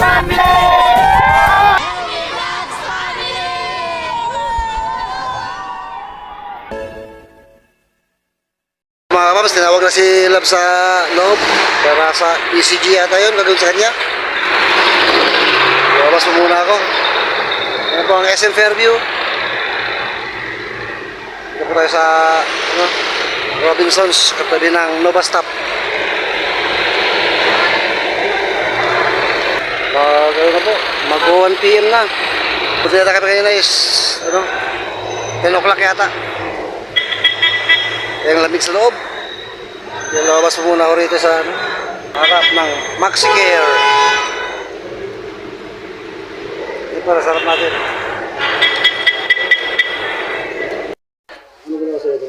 Mga kapams, tinawag na si Lab sa loob para sa ECG yata yun, gagawin sa kanya. Lumabas mo muna ako. Yan po ang SM Fairview. Dito po tayo sa Robinsons, katabi ng Nova Stop. Gano'n na po, mag 1 PM na. Punta yata kami kanina is 10 o'clock yata. Yung lamig sa loob. Yung lumabas mo muna ako rito sa harap ng MaxiCare. Ito para sa harap natin. Ano ba na sa ito?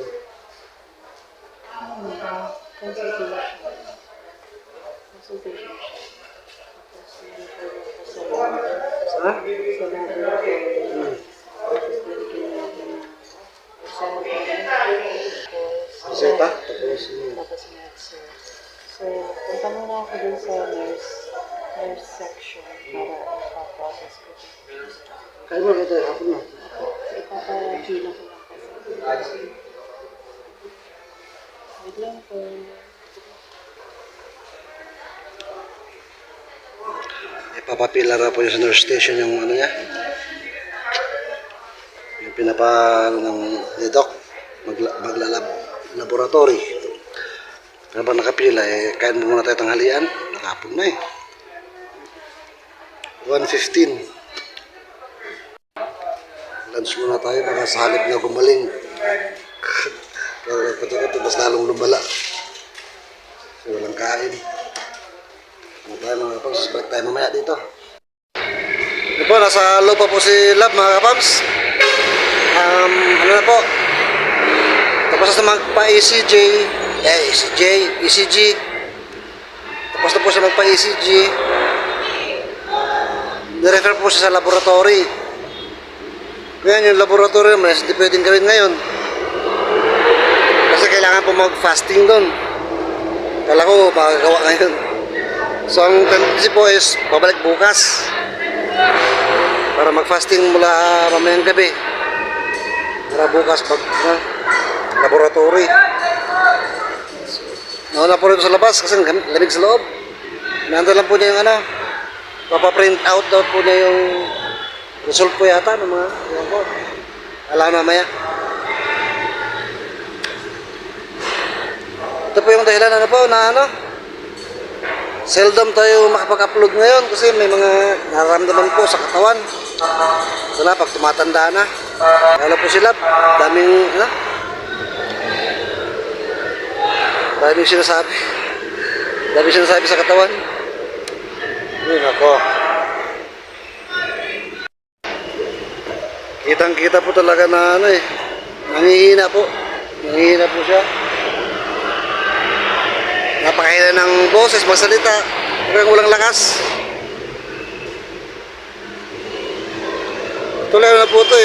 Ha? Seta? Tapos medicine. So, punta muna ako dun sa nurse section para ipaprocess ko. Kaya mo ito, hapon na. Ipapagila ko lang kasi. Wait lang po. Ipapapila ra po yung sa nurse station yung ano niya. Yung pinapa ng ni Doc. Maglalab laboratory. Habang nakapila, kain mo muna tayo tanghalian. Hapon na 1:15. Lunch muna tayo baka sa halip na gumaling. Pero pati mas lalong lumala. So walang kain. Ano tayo mga kapams, balik tayo mamaya dito. Ito po, nasa loob pa po si Lab mga kapams. Ano na po, tapos na magpa-ECG, ECG. Tapos na po siya magpa-ECG. Nirefer po siya sa laboratory. Ngayon yung laboratory naman, hindi pwedeng gawin ngayon. Kasi kailangan po mag-fasting doon. Kala ko makagawa ngayon. So ang tendency po is babalik bukas para mag-fasting mula mamayang gabi. Para bukas pag laboratory. Nauna po rito sa labas kasi lamig sa loob. Nandun lang po niya yung papaprint out daw po niya yung result po yata ng mga yun po. Alam mamaya. Ito po yung dahilan seldom tayo makapag-upload ngayon kasi may mga nararamdaman po sa katawan. Ito na, pag tumatanda na. Lalo po sila, daming sinasabi. Daming sinasabi sa katawan. Yun ako. Kitang-kita po talaga na nangihina po. Nangihina po siya. Napakahina ng boses, magsalita. Walang lakas. Tuloy na po ito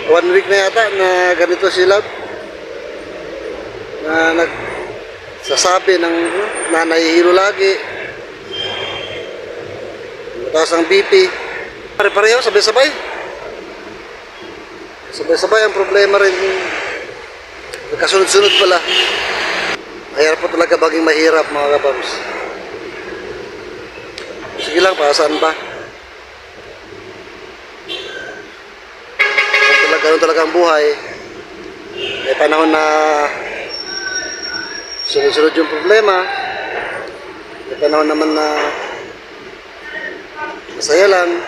1 week na yata na ganito si Lab. Na nagsasabi ng nahihilo lagi. Mataas ang BP. Pare-pareho, sabay-sabay. Sabay-sabay ang problema rin. Nagkasunod-sunod pala. Mahirap po talaga baging mahirap mga kapams. Sige lang, para saan ba? Ganun talaga ang buhay. May panahon na sunod-sunod yung problema. May panahon naman na masaya lang.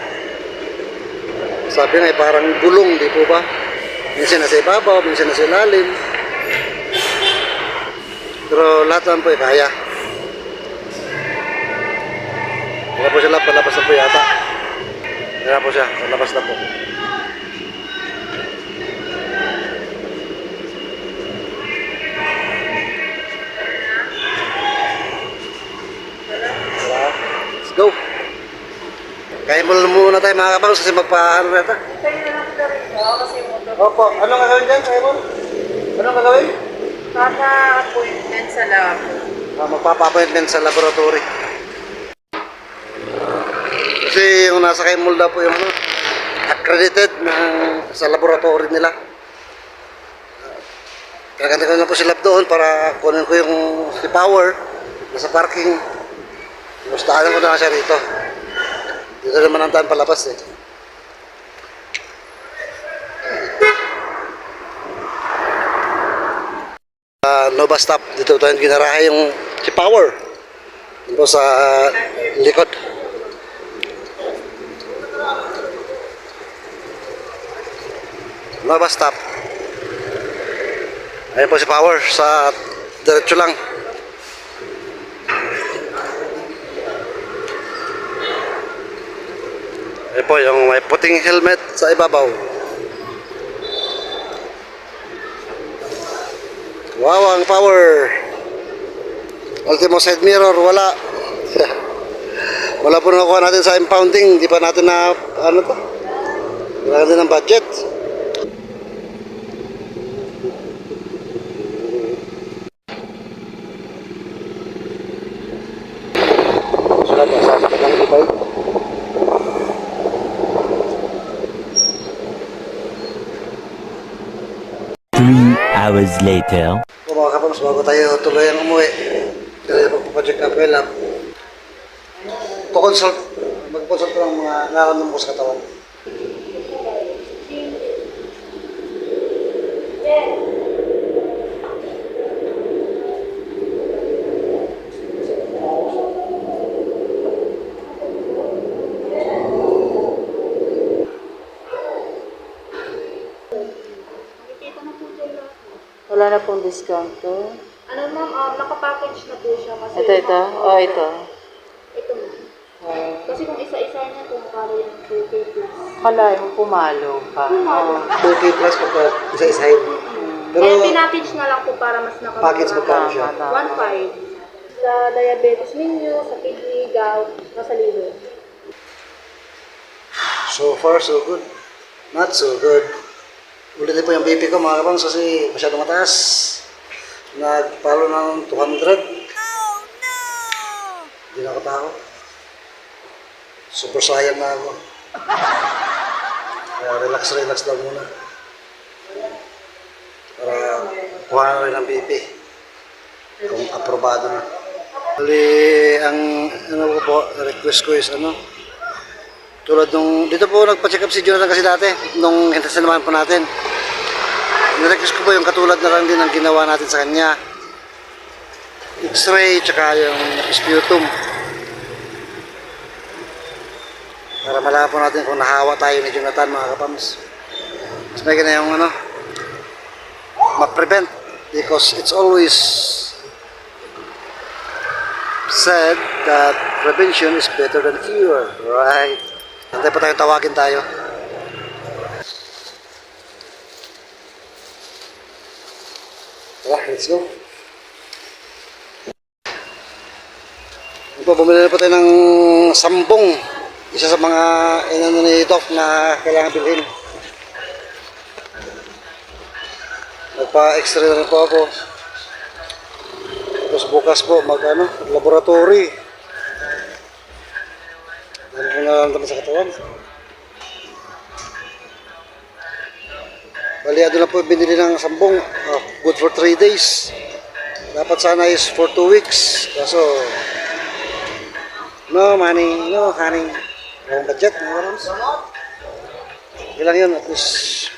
Sabi nga parang gulong, di po ba? Minsan nasa ibabaw, minsan nasa ilalim. Pero lahat naman po kaya. Kaya po siya palabas na po yata. Kaya po siya, palabas na po. Let's go. Kaya muna tayo mga kapals kasi magpaano na ito. Kaya na lang kita rin mo kasi motor. Opo, anong gagawin dyan, Kaya mo? Anong gagawin? Papa-appointment sa lab. Magpapa-appointment sa laboratory. Kasi yung nasa kay Mulda po yung ano, accredited sa laboratory nila. Kaganda ko na po sila doon para kunin ko yung si power nasa parking. Gustahan ko na siya rito. Dito naman ang daan palabas eh. Nova Stop. Dito tayo ginarahe yung si power. Dito sa likod. Nova Stop. Ayan po si power sa diretso lang. Ayan po yung may puting helmet sa ibabaw. Wow, ang power. Ultimo side mirror, wala. Wala po nakuha natin sa impounding. Di pa natin na, ano to? Wala natin ng budget. Sila ba, sasakit lang di ba? 3 hours later. Kung mga kapams, bago tayo tuloy ang umuwi. Kasi magpapacheck up well up. Consult, mag-consult ko ng mga nararamdaman ko sa katawan. Wala na pong discount to. Ano ma'am, nakapackage na po siya kasi... Ito. Oh, ito. Ito ma'am. Kasi kung isa-isa niya, kung karo yung 2K plus. Kala mo pumalo pa. Oh. 2K plus pagka isa-isahin. Pero, Kaya pinackage na lang po para mas nakamura. package magkano siya? 1.5. Sa diabetes ninyo, sa kidney, gout, nasa liver. So far, so good. Not so good. Ulitin po yung BP ko mga kapams kasi masyadong mataas. Nagpalo ng 200. Oh no! Hindi na ako tao. Super sayang na ako. Kaya relax lang muna. Para kuha na rin ang BP. Kung aprobado na. Bali, ang ano po, request ko is ano, tulad nung, dito po nagpa-check up si Jonathan kasi dati, nung hintasinamahan po natin. Nirequest ko po yung katulad na lang din ang ginawa natin sa kanya. X-ray, tsaka yung sputum. Para malaman po natin kung nahawa tayo ni Jonathan mga kapams. Mas may ganun yung ano, ma-prevent. Because it's always said that prevention is better than cure, right? Hantay pa tayong tawagin tayo. Tara, let's go. Ito, bumili na po tayo ng sambong. Isa sa mga inano ni Doc na kailangan bilhin. Nagpa-extra na rin po ako. Tapos bukas po laboratory. Ano po nararamdaman sa katawan? Baliado na po binili ng sambong. Good for 3 days. Dapat sana is for 2 weeks. Kaso, no money, no honey. Walang budget, mga karams. Ilang yun, at least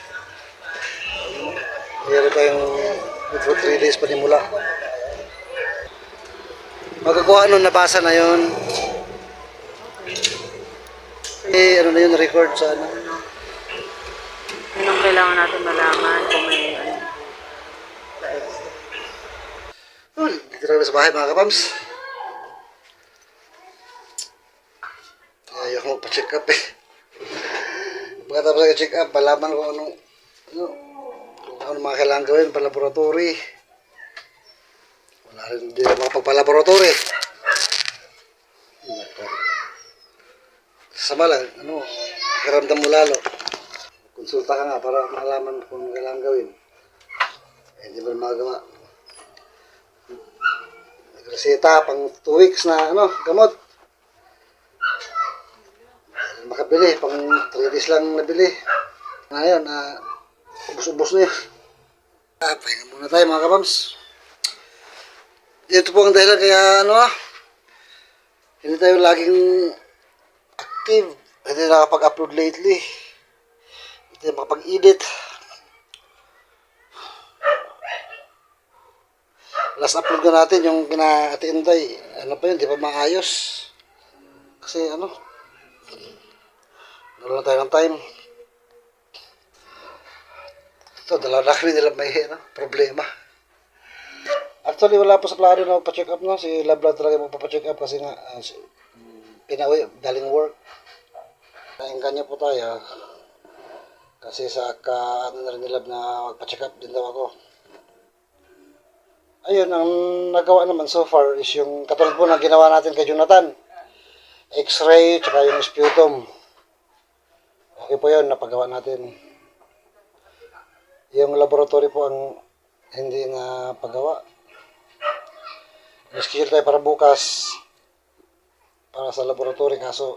meron tayong good for 3 days panimula. Magkakuha nun, nabasa na yun. Ano na yun, record sa ano. Yun ang kailangan natin malaman kung may ano. Dito na sa bahay mga kapams. Ayaw ko pa-check up eh. Pagkatapos nag-check up, malaman ko kung ano mga kailangan gawin pa laboratory. Wala rin din makapagpa-laboratory. Sama lang, karamdam mo lalo. Konsulta ka nga para malaman kung ano kailangan gawin. Hindi mo magawa. Nagreseta pang 2 weeks na gamot. nabili. Pang 3 days lang nabili. Ngayon, ubus-ubus na yun. Pahinga muna tayo mga kapams. Ito po ang dahilan kaya hindi tayo laging active. Hindi nakapag-upload lately. Hindi tayo makapag-edit. Last upload na natin yung kina-Ate Inday. Ano pa yun, di pa maayos. Kasi naroon na tayo ng time. Ito, dalawa na kami nila may problema. Actually, wala po sa plano na magpa-check up na. Si Love lang talaga magpa-check up kasi nga pinauwi, galing work. Nainggan po tayo. Kasi sa ano na rin ni Love na magpa-check up din daw ako. Ayun, ang nagawa naman so far is yung katulad po na ginawa natin kay Jonathan. X-ray, tsaka yung sputum. Okay po yun, napagawa natin. Yung laboratory po ang hindi na pagawa. Schedule tayo para bukas para sa laboratory kaso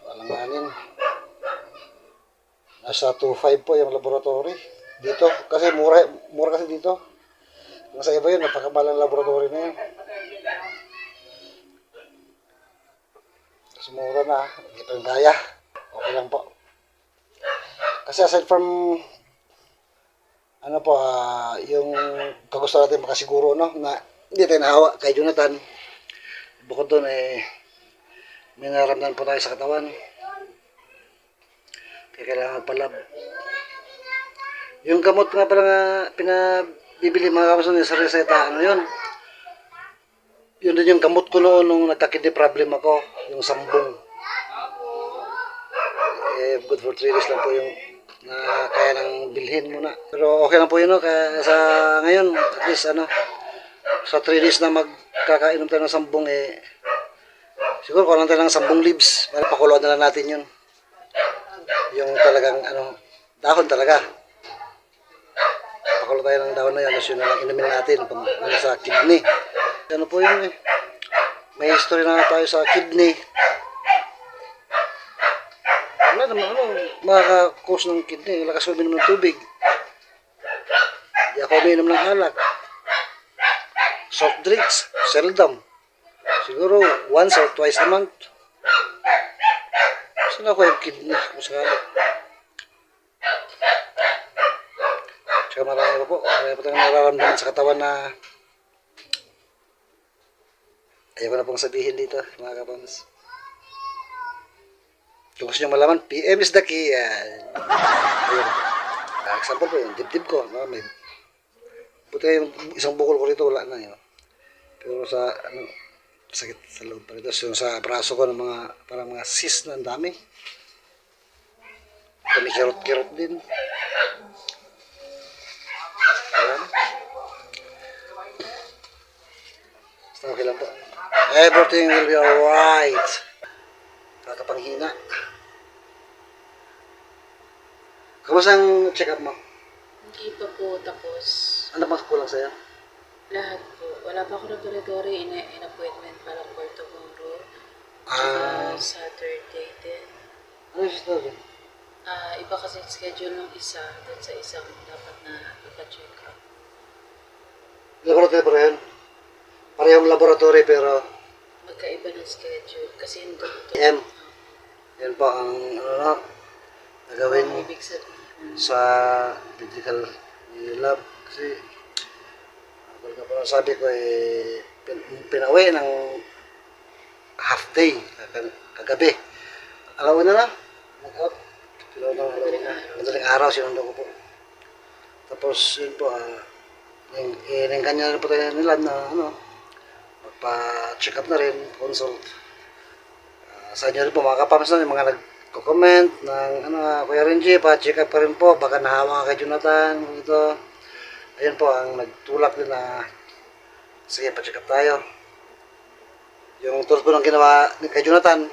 alanganin. Nasa 2.5 po yung laboratory dito kasi mura kasi dito. Nasa iba yun, napakamalang laboratory na yun. Kasi mura na, hindi pa yung kaya. Okay lang po. Kasi aside from yung kagusto natin makasiguro na hindi tayo nahawa kay Jonathan. Bukod doon may naramdaman po tayo sa katawan. Kaya kailangan magpalab. Yung gamot nga pala nga pinabibili mga kamusta sa reseta, yun? Yun din yung gamot ko noon nung nagka-kidney problem ako, yung sambong. Good for 3 days lang po yung na kaya nang bilhin muna. Pero okay lang po yun, kaya sa ngayon, at least sa 3 days na magkakainom tayo ng sambong, siguro kung tayo ng sambong leaves, para pakuluan na lang natin yun. Yung talagang, dahon talaga. Pakulo tayo ng dahon na yan, tapos yun na lang inumin natin pang sa kidney. Ano po yun may history na tayo sa kidney. Wala naman makaka-cause ng kidney. Lakas ko uminom ng tubig. Di ako uminom ng alak. Soft drinks, seldom. Siguro once or twice a month. Saan ako yung kidney kung sakali. Tsaka marami pa po. Marami pa tayong nararamdaman sa katawan na ayaw ko na pong sabihin dito, mga kapams. Kung gusto nyo malaman, PM is the key. Ayun. Example po, yung dibdib ko. Buti yung isang bukol ko rito, wala na yun. Pero sa, sakit sa loob pa rito. Yung sa braso ko, parang mga cyst na ang dami. Kami kirot-kirot din. Ayan. Basta okay lang po. Everything will be alright. Kakapanghina. Kamusta ang check-up mo? Hindi pa po tapos. Ano bang kulang sa'yo? Lahat po. Wala pa ako laboratory. In-appointment para for tomorrow. Ah. Saturday din. Ano yung story? Iba kasi schedule ng isa dun sa isang dapat na ipa-check up. Laboratory pa rin? Parehong laboratory pero Magkaiba ng schedule. Kasi yung doktor. PM. Yan po ang nagawin Ibig sabihin. sa medical lab kasi sabi ko pinauwi ng half day kagabi. Alauna na madaling araw sinundo ko po. Tapos yun po yung kanya na po tayo nila na magpa-check up na rin, consult. Sa inyo rin po mga kapams na yung mga nagko-comment ng Kuya Renji, pa-check up pa rin po, baka nahawa ka kay Jonathan ito. Ayun po ang nagtulak din na sige, pa-check up tayo. Yung tulad po ng ginawa kay Jonathan,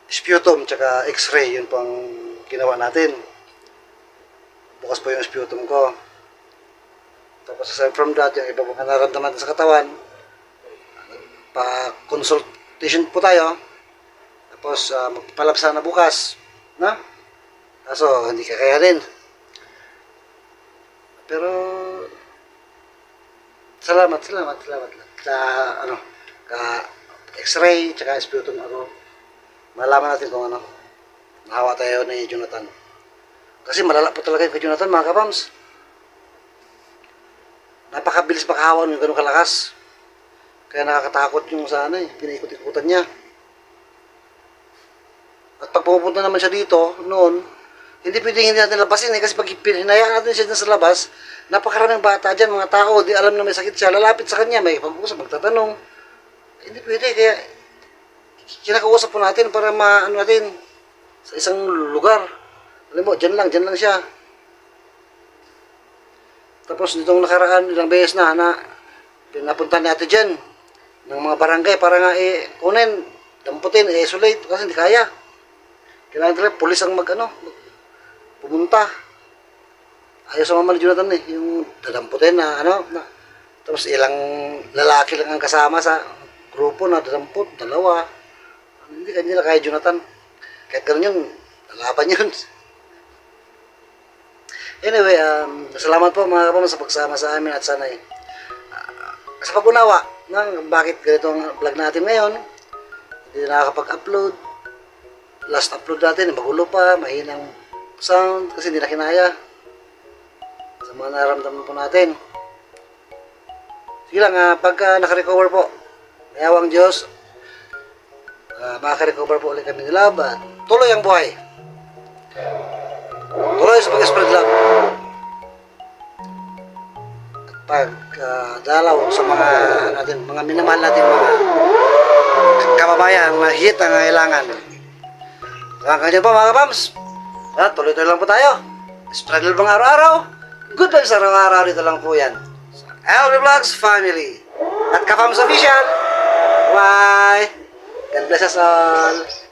sputum tsaka x-ray, yun po ang ginawa natin. Bukas po yung sputum ko. Tapos aside from that, yung iba po na naramdaman sa katawan, pa-consultation po tayo. Tapos magpapalab sana bukas. Na? Kaso hindi kakayanin. Pero salamat lang. Sa ano, X-ray, tsaka sputum ako. Malaman natin kung ano. Nahawa tayo ni Jonathan. Kasi malala po talaga yung kay Jonathan, mga kapams. Napakabilis makahawa yung ganun kalakas. Kaya nakakatakot yung sa ano pinaikot-ikutan niya. At pag pupunta naman siya dito, noon, hindi pwedeng hindi natin labasin kasi pag hinayaan natin siya sa labas, napakaraming bata dyan, mga tao, di alam na may sakit siya, lalapit sa kanya, may pag-uusap, magtatanong. Hindi pwede, kaya kinakausap po natin para maano natin sa isang lugar. Alam mo, dyan lang siya. Tapos nitong nakaraan, ilang beses na pinapunta natin dyan ng mga barangay para nga kunin, damputin, isolate kasi hindi kaya. Kailangan talaga pulis ang pumunta. Ayaw sa mama ni Jonathan yung dadamputin tapos ilang lalaki lang ang kasama sa grupo na dadamput, dalawa. Hindi kanila kaya Jonathan. Kahit ganun yun, lalaban yun. Anyway, salamat po mga kapatid sa pagsama sa amin at sana sa pag-unawa ng bakit ganito ang vlog natin ngayon. Hindi na nakakapag-upload. Last upload natin, magulo pa, mahinang sound kasi hindi na kinaya. Sa mga naramdaman po natin. Sige lang, pagka nakarecover po, may awang Diyos, makaka-recover po ulit kami nila at tuloy ang buhay. Tuloy sa pag-spread love. At dalaw sa mga minamahal natin mga kababayan, mahigit ang kailangan. Hanggang kanyan po mga kapams. Tuloy-tuloy lang po tayo. Spread love ang araw-araw. Good vibes araw-araw, dito lang po yan. LV Vlogs Family. At Kapams Official. Bye! God bless us all.